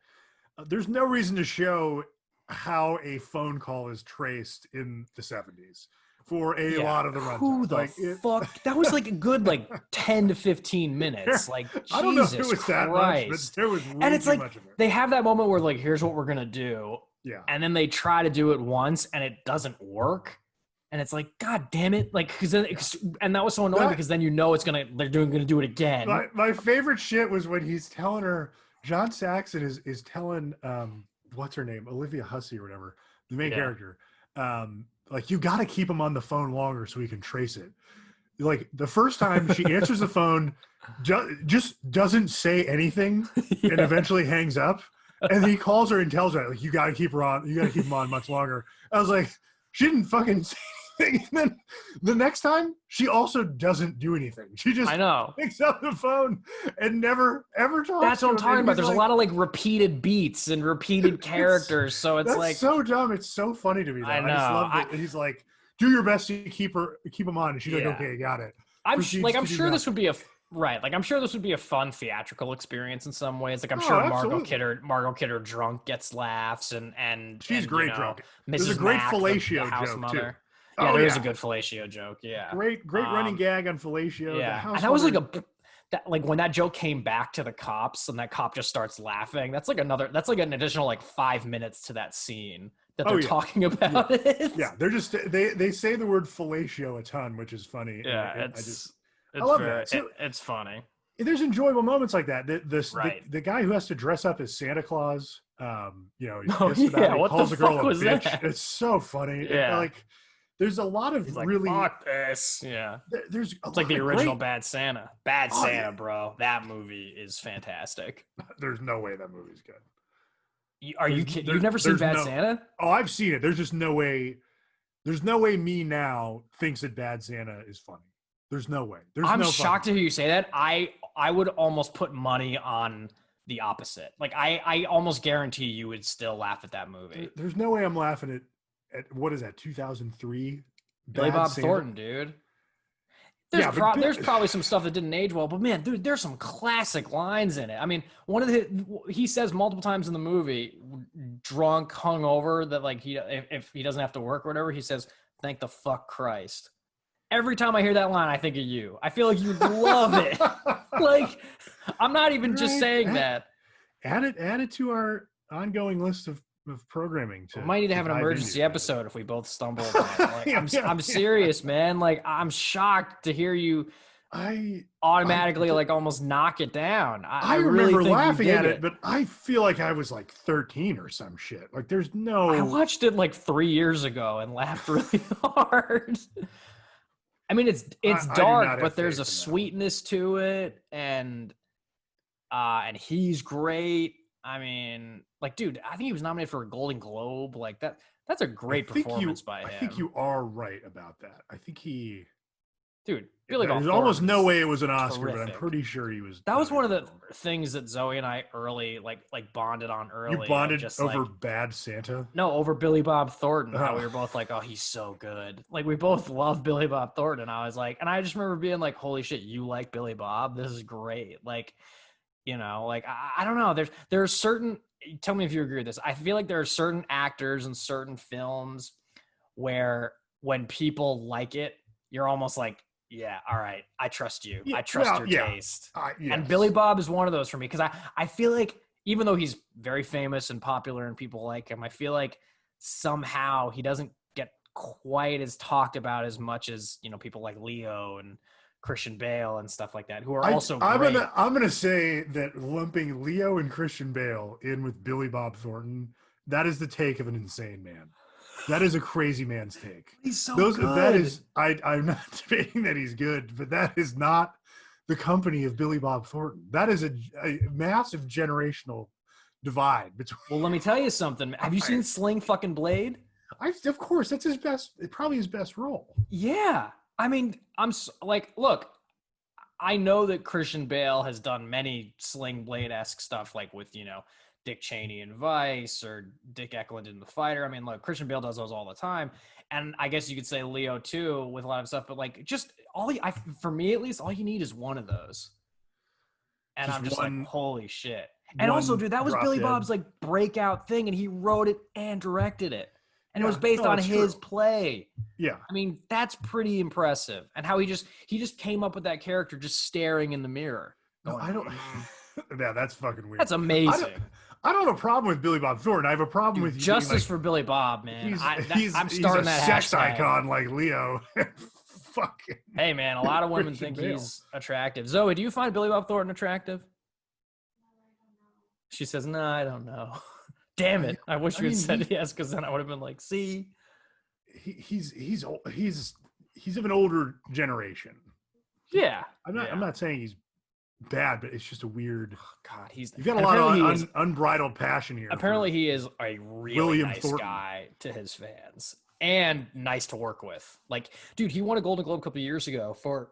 there's no reason to show how a phone call is traced in the 70s for a lot of the runtime. Who the fuck? That was like a good 10 to 15 minutes. Like, I don't know if it Jesus was that Christ. much, but there was way and it's too like much of it. they have that moment where here's what we're gonna do. Yeah. And then they try to do it once and it doesn't work. And it's like, God damn it. And that was so annoying because then they're gonna do it again. My favorite shit was when he's telling her, John Saxon is telling what's her name? Olivia Hussey or whatever, the main character. You gotta keep him on the phone longer so we can trace it. Like the first time she answers the phone, just doesn't say anything and eventually hangs up. And he calls her and tells her, you gotta keep her on, you gotta keep him on much longer. I was like, she didn't fucking say anything. And then the next time, she also doesn't do anything. She just picks up the phone and never ever talks. That's what I'm talking about. There's a lot of repeated beats and repeated characters. So it's so dumb. It's so funny to me. Though. I just love it. He's like, do your best to keep him on. And she's like, okay, got it. I'm sure this would be I'm sure this would be a fun theatrical experience in some ways. I'm sure Margot Kidder drunk gets laughs and she's great drunk. There's a great fellatio joke mother. too. Yeah, there's a good fellatio joke. Yeah, great running gag on fellatio. Yeah, and that was when that joke came back to the cops and that cop just starts laughing. That's an additional 5 minutes to that scene that they're talking about it. Yeah, they're just they say the word fellatio a ton, which is funny. Yeah, I love that. So, it's funny. There's enjoyable moments like that. The guy who has to dress up as Santa Claus, he calls the girl a bitch. That? It's so funny. Yeah. There's a lot of really fuck this. Yeah. It's like the original Bad Santa. Bad Santa, bro. That movie is fantastic. There's no way that movie's good. Are you kidding? You've never seen Bad Santa? Oh, I've seen it. There's just no way. There's no way me now thinks that Bad Santa is funny. There's no way. I'm shocked to hear you say that. I would almost put money on the opposite. I almost guarantee you would still laugh at that movie. There's no way I'm laughing at what is that, 2003? Billy Bob Thornton, dude. There's probably some stuff that didn't age well, but man, dude, there's some classic lines in it. I mean, he says multiple times in the movie, drunk, hungover, that if he doesn't have to work or whatever, he says, "Thank the fuck Christ." Every time I hear that line, I think of you. I feel like you love it. I'm not even just saying that. Add it to our ongoing list of programming. We might need to have an emergency episode if we both stumble upon it. I'm serious, man. I'm shocked to hear you automatically almost knock it down. I remember really think laughing at it, but I feel like I was 13 or some shit. There's no. I watched it 3 years ago and laughed really hard. I mean, it's dark, but there's a sweetness to it, and he's great. I mean, dude, I think he was nominated for a Golden Globe. That's a great performance by him. I think you are right about that. I think dude, Billy Bob. There's almost no way it was an Oscar, but I'm pretty sure he was. That was one of the things that Zoe and I early bonded on early. You bonded just over Bad Santa? No, over Billy Bob Thornton. How we were both oh, he's so good. We both love Billy Bob Thornton. And I was and I just remember being holy shit, you like Billy Bob? This is great. I don't know. There's certain, tell me if you agree with this. I feel like there are certain actors in certain films where when people like it, you're almost yeah, all right, I trust you. I trust your taste. Yes. And Billy Bob is one of those for me because I feel like even though he's very famous and popular and people like him, I feel like somehow he doesn't get quite as talked about as much as, people like Leo and Christian Bale and stuff like that, who are also great. I'm gonna say that lumping Leo and Christian Bale in with Billy Bob Thornton, that is the take of an insane man. That is a crazy man's take. He's so good. That is, I'm not debating that he's good, but that is not the company of Billy Bob Thornton. That is a massive generational divide between. Well, let me tell you something. Have you seen Sling fucking Blade? Of course, that's his best. Probably his best role. Yeah. I mean, look, I know that Christian Bale has done many Sling Blade-esque stuff, like with, Dick Cheney in Vice or Dick Eklund in The Fighter. I mean, look, Christian Bale does those all the time. And I guess you could say Leo too with a lot of stuff, but like just for me at least, all you need is one of those. And Just I'm just one- like, holy shit. And also, dude, that was Drop Billy Dead. Bob's like breakout thing, and he wrote it and directed it. And it was Yeah, based no, on that's his true. play. Yeah. I mean, that's pretty impressive. And how he just came up with that character just staring in the mirror. No, Going, I don't. Yeah, that's fucking weird. That's amazing. I don't have a problem with Billy Bob Thornton. I have a problem with you Justice being like, for Billy Bob, man. I'm he's starting a that sex hashtag. icon like Leo. Fucking. Hey, man, a lot of women Christian think Bale. he's attractive. Zoe, do you find Billy Bob Thornton attractive? She says, no, I don't know. Damn it. I wish you had said yes, because then I would have been like, see. He's of an older generation. Yeah. I'm not saying he's bad, but it's just a weird. God, you've got a lot of unbridled passion here. Apparently, he is a really William nice Thornton. guy to his fans and nice to work with. Like, dude, he won a Golden Globe a couple of years ago for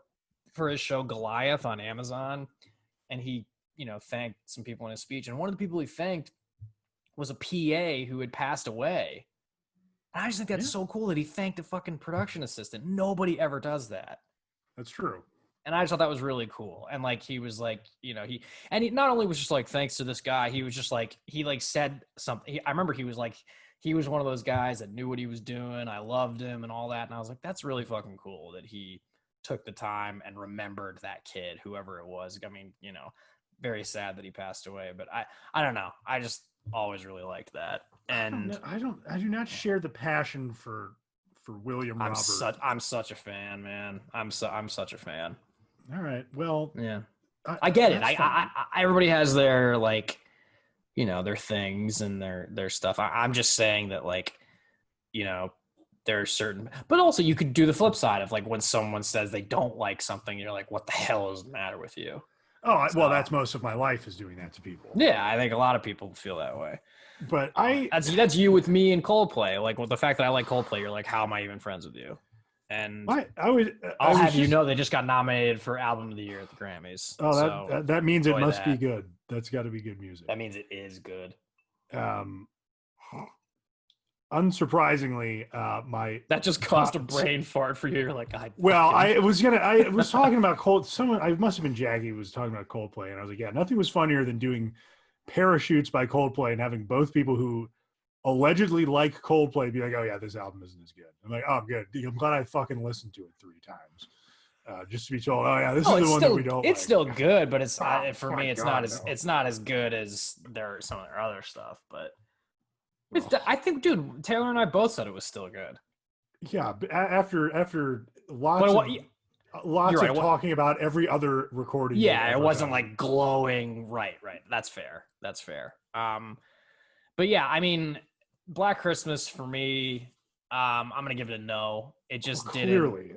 his show Goliath on Amazon, and he, thanked some people in his speech. And one of the people he thanked was a PA who had passed away. And I just think that's so cool that he thanked a fucking production assistant. Nobody ever does that. That's true. And I just thought that was really cool. And like, he was like, he not only was just like, thanks to this guy, he was just like, he like said something. I remember he was like, he was one of those guys that knew what he was doing. I loved him and all that. And I was like, that's really fucking cool that he took the time and remembered that kid, whoever it was. I mean, very sad that he passed away, but I don't know. I just always really liked that. And I do not share the passion for William Robert. I'm such a fan, man. I'm such a fan. All right. Well, yeah, I get it. I everybody has their like, their things and their stuff. I'm just saying that like, there's certain, but also you could do the flip side of like when someone says they don't like something, you're like, what the hell is the matter with you? Oh, well, that's most of my life is doing that to people. Yeah, I think a lot of people feel that way. But that's you with me and Coldplay. Like with the fact that I like Coldplay, you're like, how am I even friends with you? And I'll have you know they just got nominated for Album of the Year at the Grammys. Oh, that means it must be good. That's got to be good music. That means it is good. Unsurprisingly, that just caused a brain fart for you. You're like, I was talking about someone, I must have been Jackie was talking about Coldplay, and I was like, yeah, nothing was funnier than doing Parachutes by Coldplay and having both people who allegedly like Coldplay be like, oh yeah, this album isn't as good. I'm like, oh good, I'm glad I fucking listened to it 3 times just to be told, oh yeah, this is the one that we don't it's like. still good, but it's for me it's God, it's not as good as some of their other stuff, but I think, dude, Taylor and I both said it was still good. Yeah, but after lots of talking about every other recording. Yeah, it wasn't like glowing. Right. That's fair. But yeah, I mean, Black Christmas for me, I'm gonna give it a no. It just clearly.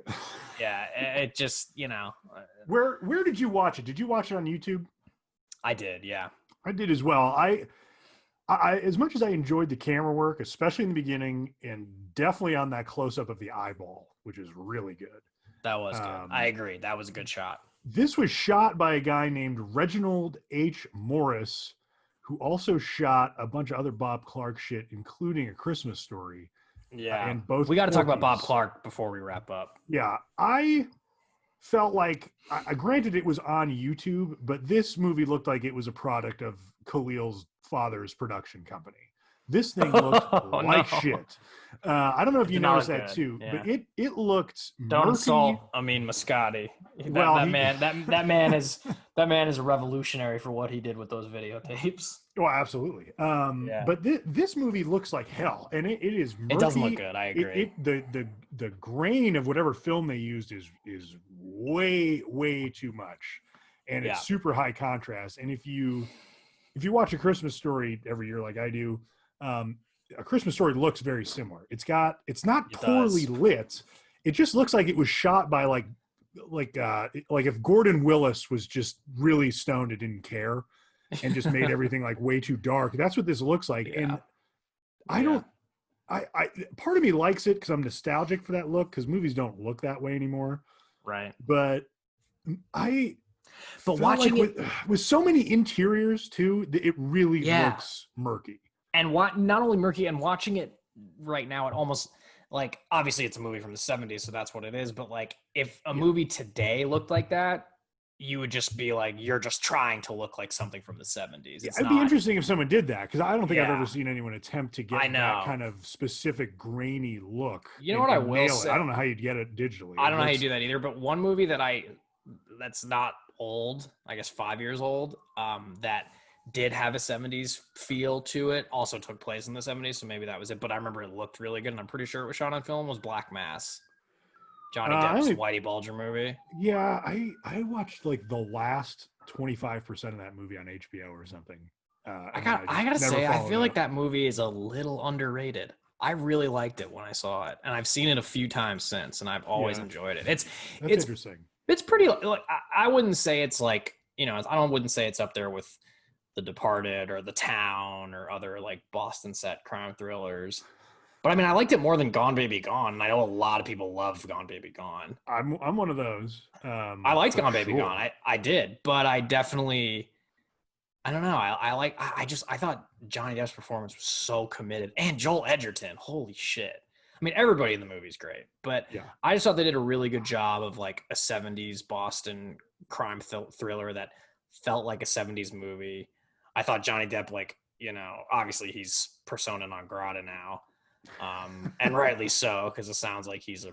Yeah, it just Where did you watch it? Did you watch it on YouTube? I did. Yeah, I did as well. I as much as I enjoyed the camera work, especially in the beginning, and definitely on that close up of the eyeball, which is really good. That was good. I agree. That was a good shot. This was shot by a guy named Reginald H. Morris, who also shot a bunch of other Bob Clark shit, including A Christmas Story. Yeah, and both. We got to talk about Bob Clark before we wrap up. Yeah, I felt like, granted, it was on YouTube, but this movie looked like it was a product of Khalil's father's production company. This thing looked like shit. I don't know if you noticed that too, but it looked Don't murky. insult Amin Mascati. That man is a revolutionary for what he did with those videotapes. Well, absolutely. But this movie looks like hell, and it is murky. It doesn't look good. I agree. The grain of whatever film they used is way too much, and it's super high contrast. And if you watch A Christmas Story every year like I do, A Christmas Story looks very similar. It's not poorly lit. It just looks like it was shot by like if Gordon Willis was just really stoned and didn't care and just made everything like way too dark. That's what this looks like. Yeah. And part of me likes it because I'm nostalgic for that look, because movies don't look that way anymore. Right. But But felt watching like it with so many interiors too, it really looks murky. And not only murky, and watching it right now, it almost like, obviously it's a movie from the 70s, so that's what it is. But like, if a movie today looked like that, you would just be like, you're just trying to look like something from the 70s. It's It'd be not. interesting if someone did that, because I don't think I've ever seen anyone attempt to get I know. that kind of specific grainy look. You know what I will say? I don't know how you'd get it digitally. I don't know how you do that either. But one movie that's not old, I guess 5 years old, that did have a 70s feel to it, also took place in the 70s, so maybe that was it. But I remember it looked really good, and I'm pretty sure it was shot on film, was Black Mass. Johnny Depp's Whitey Bulger movie. Yeah, I watched like the last 25% of that movie on HBO or something. I gotta say, I feel like that movie is a little underrated. I really liked it when I saw it, and I've seen it a few times since, and I've always enjoyed it. It's interesting. It's pretty. Like, I wouldn't say it's like, wouldn't say it's up there with The Departed or The Town or other like Boston set crime thrillers. But I mean, I liked it more than Gone Baby Gone, and I know a lot of people love Gone Baby Gone. I'm one of those. I liked Gone Baby Gone. I did, but I definitely, I don't know. I thought Johnny Depp's performance was so committed, and Joel Edgerton. Holy shit! I mean, everybody in the movie is great, but I just thought they did a really good job of like a 70s Boston crime thriller that felt like a 70s movie. I thought Johnny Depp, like, obviously he's persona non grata now. And rightly so, because it sounds like he's a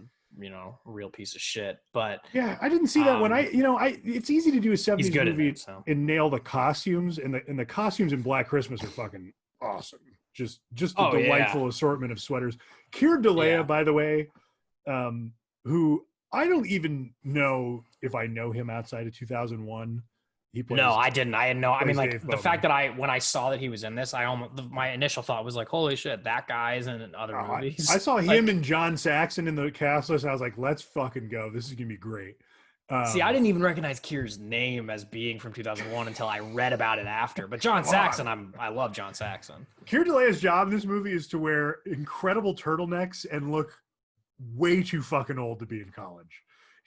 real piece of shit. But yeah, I didn't see that when it's easy to do a 70s movie and nail the costumes, and the costumes in Black Christmas are fucking awesome. Just a delightful assortment of sweaters. Keir Dullea, by the way, who I don't even know if I know him outside of 2001. No, I didn't. I had no. I mean, like the fact that when I saw that he was in this, my initial thought was like, "Holy shit, that guy's in other movies." I saw him and John Saxon in the cast list. I was like, "Let's fucking go! This is gonna be great." See, I didn't even recognize Keir's name as being from 2001 until I read about it after. But John Saxon, I love John Saxon. Keir Dullea's job in this movie is to wear incredible turtlenecks and look way too fucking old to be in college.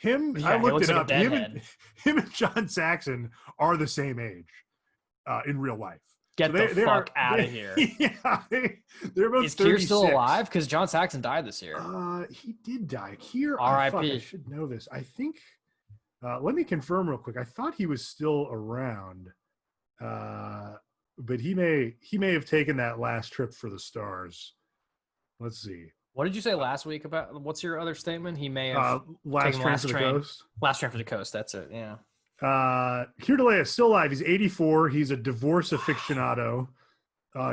I looked it up. Him and John Saxon are the same age in real life. Get the fuck out of here. Yeah, they're both. Is Keir still alive? Because John Saxon died this year. He did die. Keir, R.I.P. I should know this. I think. Let me confirm real quick. I thought he was still around, but he may have taken that last trip for the stars. Let's see. What did you say last week about? What's your other statement? He may have last train for the coast. Last train for the coast. That's it. Yeah. Keir Dullea is still alive. He's 84. He's a divorce aficionado.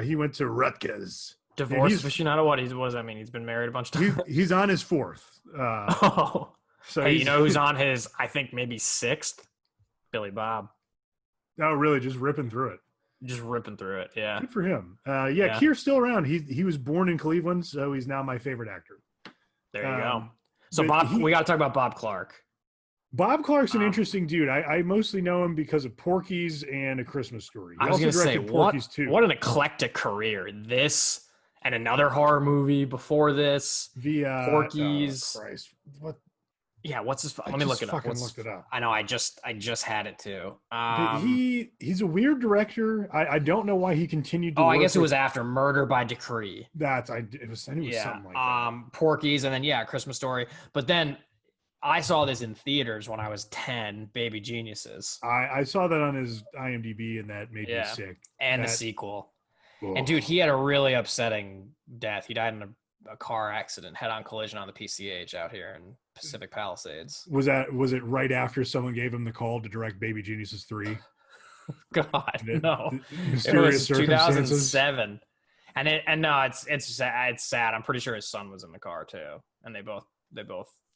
He went to Rutgers. Divorce aficionado. What does that mean? He's been married a bunch of times. He's on his fourth. So hey, you know who's on his? I think maybe sixth. Billy Bob. Oh, really? Just ripping through it. Just ripping through it, yeah. Good for him. Keir's still around. He was born in Cleveland, so he's now my favorite actor. There you go. So we got to talk about Bob Clark. Bob Clark's an interesting dude. I mostly know him because of Porky's and A Christmas Story. I was going to say, what an eclectic career. This and another horror movie before this. Porky's. Oh, Christ. What? Yeah, what's his? Let me look it up. Looked it up. I know. I just had it too. He's a weird director. I don't know why he continued to. I guess it was after Murder by Decree. I knew it was something like that. Porky's, and then Christmas Story. But then I saw this in theaters when I was 10. Baby Geniuses. I saw that on his IMDb, and that made me sick. And the sequel. Ugh. And dude, he had a really upsetting death. He died in a car accident, head-on collision on the PCH out here in Pacific Palisades. Was it right after someone gave him the call to direct Baby Geniuses 3? God, no. Mysterious it was 2007. And no, it's sad. I'm pretty sure his son was in the car too, and they both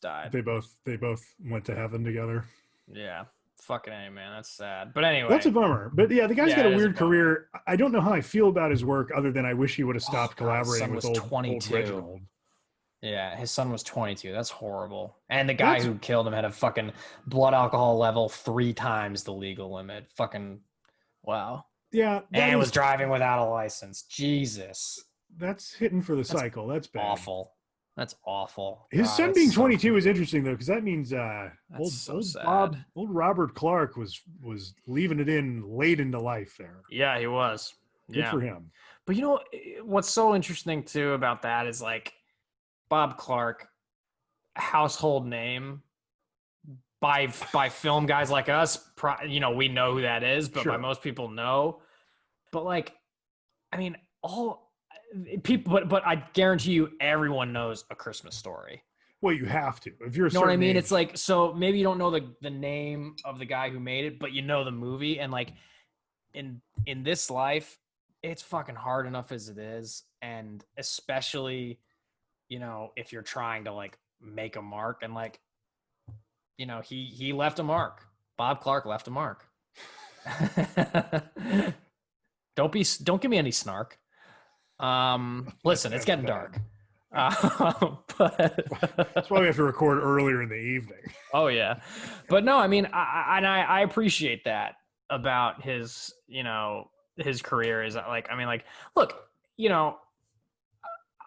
died. They both went to heaven together. Yeah. Fucking A, man. That's sad. But anyway. That's a bummer. But yeah, the guy's got a weird career. I don't know how I feel about his work other than I wish he would have stopped collaborating with old Reginald. Yeah, his son was 22. That's horrible. And the guy who killed him had a fucking blood alcohol level 3 times the legal limit. Fucking wow. Yeah. And was driving without a license. Jesus. That's hitting for the cycle. That's bad. Awful. That's awful. His God, son that's being so 22 is interesting though, because that means That's so sad. old Robert Clark was leaving it in late into life there. Yeah, he was. Good Yeah. for him. But what's so interesting too about that is like Bob Clark, household name by film guys like us. We know who that is, but by Sure. most people know. But like, I mean, all people, but I guarantee you, everyone knows A Christmas Story. Well, you have to if you're a You know what I certain mean? age. It's like, so maybe you don't know the name of the guy who made it, but you know the movie, and like in this life, it's fucking hard enough as it is, and especially, if you're trying to like make a mark, and like, he left a mark. Bob Clark left a mark. Don't give me any snark. Listen, it's getting dark. But That's why we have to record earlier in the evening. Oh yeah, but no, I mean, I appreciate that about his career is like, I mean, like, look,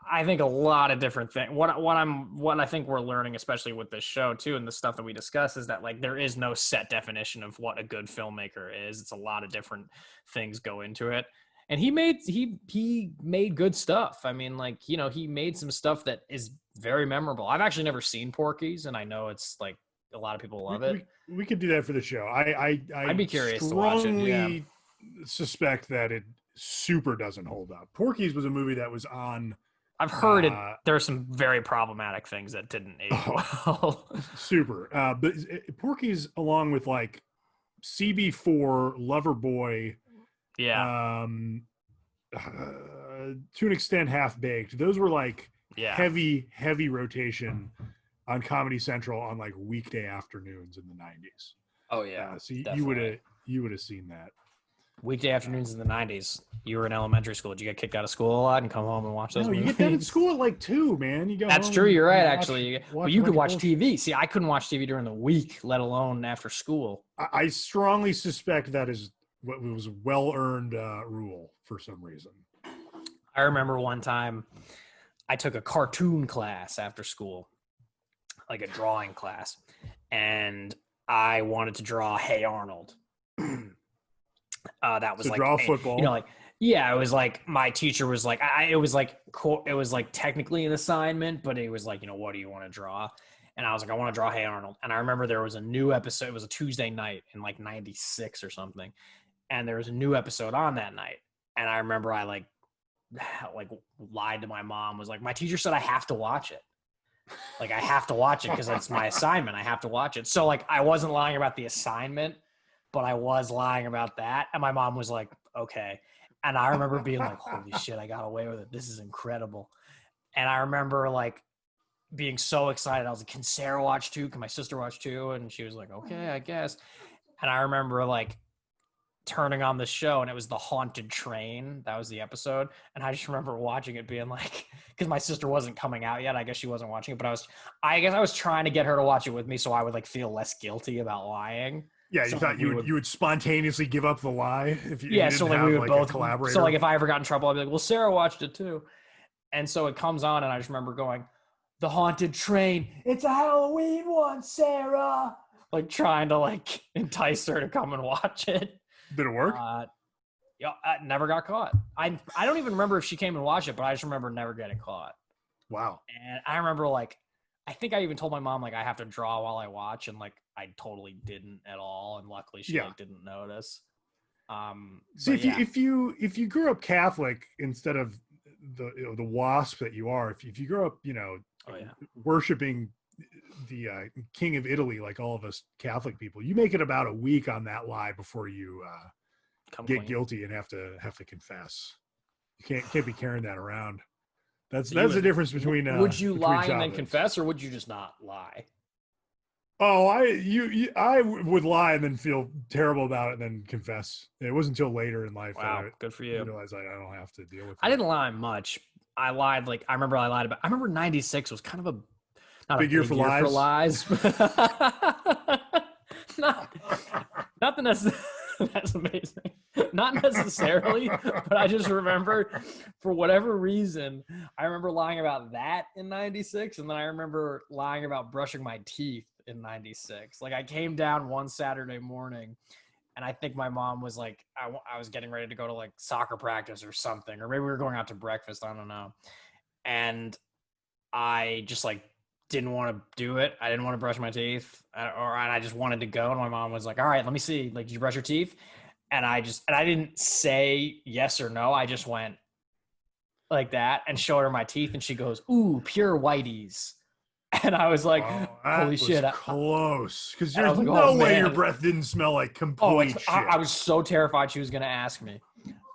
I think a lot of different things. What I think we're learning, especially with this show too, and the stuff that we discuss, is that like there is no set definition of what a good filmmaker is. It's a lot of different things go into it. And he made good stuff. I mean, like, he made some stuff that is very memorable. I've actually never seen Porky's, and I know it's like a lot of people love it. We could do that for the show. I'd be curious to watch it. Yeah. Suspect that it super doesn't hold up. Porky's was a movie that was on. I've heard it. There are some very problematic things that didn't age well. Super. But Porky's, along with like CB4, Loverboy, yeah, to an extent Half Baked, those were like heavy rotation on Comedy Central on like weekday afternoons in the 90s. Oh yeah. So you would have seen that. Weekday afternoons in the 90s. You were in elementary school. Did you get kicked out of school a lot and come home and watch those movies? You get that at school at like 2, man. You go. That's true. You're right, actually. But you could watch TV. See, I couldn't watch TV during the week, let alone after school. I strongly suspect that is what was well-earned rule for some reason. I remember one time I took a cartoon class after school, like a drawing class, and I wanted to draw Hey Arnold. That was like draw football. It was like my teacher was like, it was like technically an assignment, but it was like, what do you want to draw? And I was like, I want to draw Hey Arnold. And I remember there was a new episode. It was a Tuesday night in like 96 or something. And there was a new episode on that night. And I remember I like lied to my mom, was like, my teacher said I have to watch it. Like, I have to watch it because it's my assignment. I have to watch it. So like, I wasn't lying about the assignment, but I was lying about that. And my mom was like, okay. And I remember being like, holy shit, I got away with it. This is incredible. And I remember like being so excited. I was like, can Sarah watch too? Can my sister watch too? And she was like, okay, I guess. And I remember like turning on the show, and it was The Haunted Train. That was the episode. And I just remember watching it being like, because my sister wasn't coming out yet. I guess she wasn't watching it, but I guess I was trying to get her to watch it with me so I would like feel less guilty about lying. Yeah, you thought you would spontaneously give up the lie if you didn't so like have, we would like, both a collaborator. So like if I ever got in trouble, I'd be like, well, Sarah watched it too. And so it comes on, and I just remember going, The Haunted Train, it's a Halloween one, Sarah. Like trying to like entice her to come and watch it. Did it work? Yeah, I never got caught. I don't even remember if she came and watched it, but I just remember never getting caught. Wow. And I remember like, I think I even told my mom like I have to draw while I watch, and like I totally didn't at all, and luckily she like didn't notice. See, if you grew up Catholic instead of the wasp that you are, if you grew up worshiping the King of Italy like all of us Catholic people, you make it about a week on that lie before you get guilty and have to confess. You can't be carrying that around. That's the difference between. Would you lie childhoods. and then confess, or would you just not lie? Oh, I would lie and then feel terrible about it and then confess. It wasn't until later in life that I good for you. realized I don't have to deal with it. I didn't lie much. I lied I remember 96 was kind of not big a year for lies. not the necessary. That's amazing. Not necessarily, but I just remember, for whatever reason, I remember lying about that in 96, and then I remember lying about brushing my teeth in 96. Like, I came down one Saturday morning, and I think my mom was like, I was getting ready to go to, like, soccer practice or something, or maybe we were going out to breakfast, I don't know. And I just, like, didn't want to do it. I didn't want to brush my teeth, and I just wanted to go. And my mom was like, all right, let me see. Like, did you brush your teeth? And I didn't say yes or no. I just went like that and showed her my teeth. And she goes, ooh, pure whiteys. And I was like, holy shit. Close. Because And I there's was like, no oh, way man. your breath didn't smell like Oh, complete shit. I was so terrified she was going to ask me.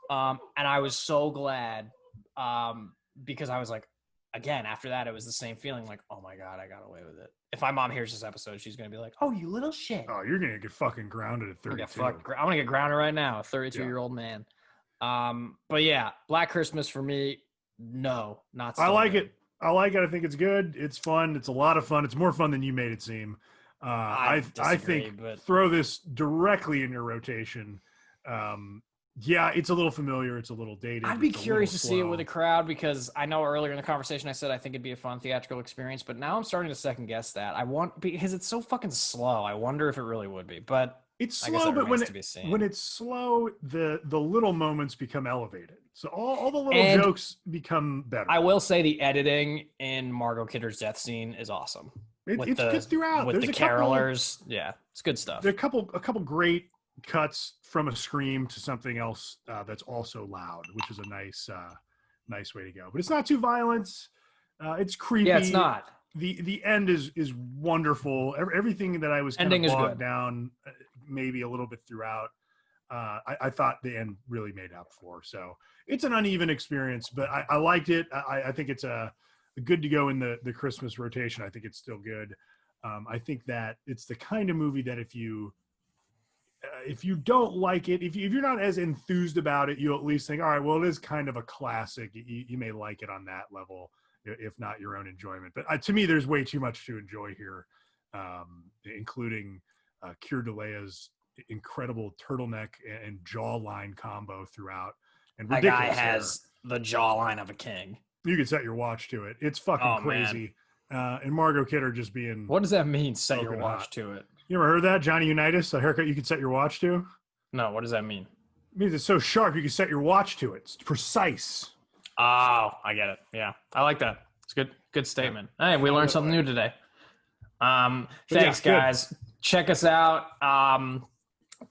And I was so glad because I was like, again, after that, it was the same feeling like, oh my God, I got away with it. If my mom hears this episode, she's going to be like, oh, you little shit. Oh, you're going to get fucking grounded at 32. I'm going to get grounded right now, a 32-year-old man. But yeah, Black Christmas for me, no, not so I like good. it. I like it. I think it's good. It's fun. It's a lot of fun. It's more fun than you made it seem. I think throw this directly in your rotation. Yeah, it's a little familiar. It's a little dated. I'd be curious to see it with a crowd because I know earlier in the conversation I said I think it'd be a fun theatrical experience, but now I'm starting to second guess that. Because it's so fucking slow. I wonder if it really would be. But it's slow, but when it's slow, the little moments become elevated. So all the little jokes become better. I will say the editing in Margot Kidder's death scene is awesome. It's good throughout. With the carolers. Yeah, it's good stuff. There are a couple great cuts from a scream to something else that's also loud, which is a nice way to go. But it's not too violent. It's creepy. Yeah, it's not. The end is wonderful. Everything that I was kind of bogged down, maybe a little bit throughout, I thought the end really made up for. So it's an uneven experience, but I liked it. I think it's a good to go in the Christmas rotation. I think it's still good. I think that it's the kind of movie that if you don't like it, if you're not as enthused about it, you at least think, all right, well, it is kind of a classic. You may like it on that level, if not your own enjoyment. But to me, there's way too much to enjoy here, including Keir Dullea incredible turtleneck and jawline combo throughout. And that guy has the jawline of a king. You can set your watch to it. It's fucking crazy. And Margot Kidder just being... What does that mean, set your watch to it? You ever heard that? Johnny Unitas, a haircut you can set your watch to? No, what does that mean? It means it's so sharp you can set your watch to it. It's precise. Oh, I get it. Yeah, I like that. It's a good statement. Hey, we learned something new today. Thanks, guys. Check us out.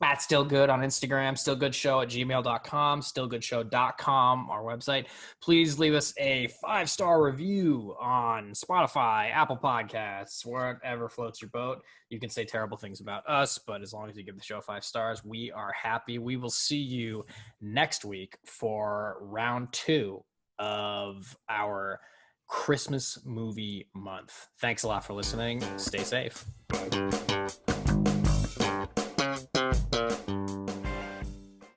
At Still Good on Instagram, stillgoodshow@gmail.com, stillgoodshow.com, our website. Please leave us a 5-star review on Spotify, Apple Podcasts, wherever floats your boat. You can say terrible things about us, but as long as you give the show 5 stars, we are happy. We will see you next week for round 2 of our Christmas movie month. Thanks a lot for listening. Stay safe.